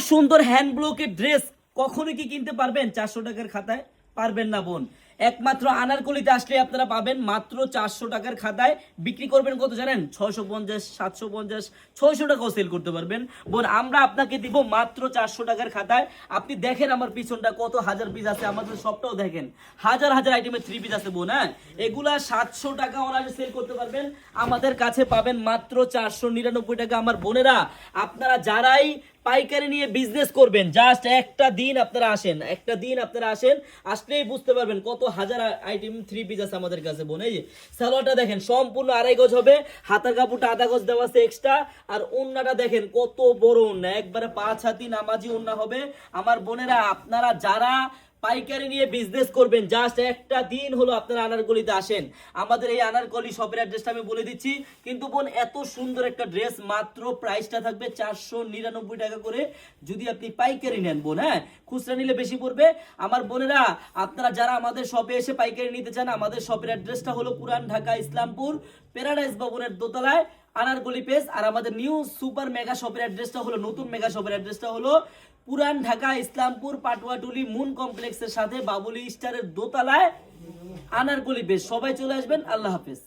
সুন্দর হ্যান্ড ব্লকের ড্রেস কখনো কি কিনতে পারবেন 400 টাকার খাতায়? পারবেন না বোন। একমাত্র আনারকলিতে আসলে আপনারা পাবেন মাত্র 400 টাকার খাতায়। বিক্রি করবেন কত জানেন? 650, 750, 600 টাকাও সেল করতে পারবেন বোন। আমরা আপনাকে দিব মাত্র 400 টাকার খাতায়। আপনি দেখেন আমার পিছনটা কত হাজার পিস আছে, আমাদের সবটাও দেখেন হাজার হাজার আইটেমের 3 পিস আছে বোন। হ্যাঁ, এগুলা 700 টাকা অনলাইনে সেল করতে পারবেন, আমাদের কাছে পাবেন মাত্র 499 টাকা। আমার বোনেরা, আপনারা যারাই পাইকারি নিয়ে বিজনেস করবেন, জাস্ট একটা দিন আপনারা আসেন, আসলেই বুঝতে পারবেন কত হাজার আইটেম 3 পিস আছে আমাদের কাছে বোন। এই যে সালোয়ারটা দেখেন সম্পূর্ণ 2.5 গজ হবে, হাতার কাপড়টা 1/2 গজ দেওয়া আছে এক্সট্রা, আর ওন্নাটা দেখেন কত বড় ওন্না, একবারে 5 হাতি নামাজি ওন্না হবে। আমার বোনেরা, আপনারা যারা পাইকারি নিয়ে বিজনেস করবেন, জাস্ট একটা দিন হলো আপনারা আনারকলিতে আসেন। আমাদের এই আনারকলি শপের অ্যাড্রেসটা আমি বলে দিচ্ছি। কিন্তু বোন, এত সুন্দর একটা ড্রেস, মাত্র প্রাইসটা থাকবে 499 টাকা করে যদি আপনি পাইকারি নেন বোন। হ্যাঁ, খুচরা নিলে বেশি পড়বে। আমার বোনেরা, আপনারা যারা আমাদের শপে এসে পাইকারি নিতে চান, আমাদের শপের অ্যাড্রেসটা হলো পুরান ঢাকা ইসলামপুর প্যারাডাইস ভবনের দোতলায় আনারকলি পেজ। আর আমাদের নিউ সুপার মেগা শপের অ্যাড্রেসটা হলো, নতুন মেগা শপের অ্যাড্রেসটা হলো পুরান ঢাকা ইসলামপুর পাটুয়াটুলি মুন কমপ্লেক্সের সাথে বাবুলি স্টারের দোতলায় আনারকলি পেজ। সবাই চলে আসবেন। আল্লাহ হাফেজ।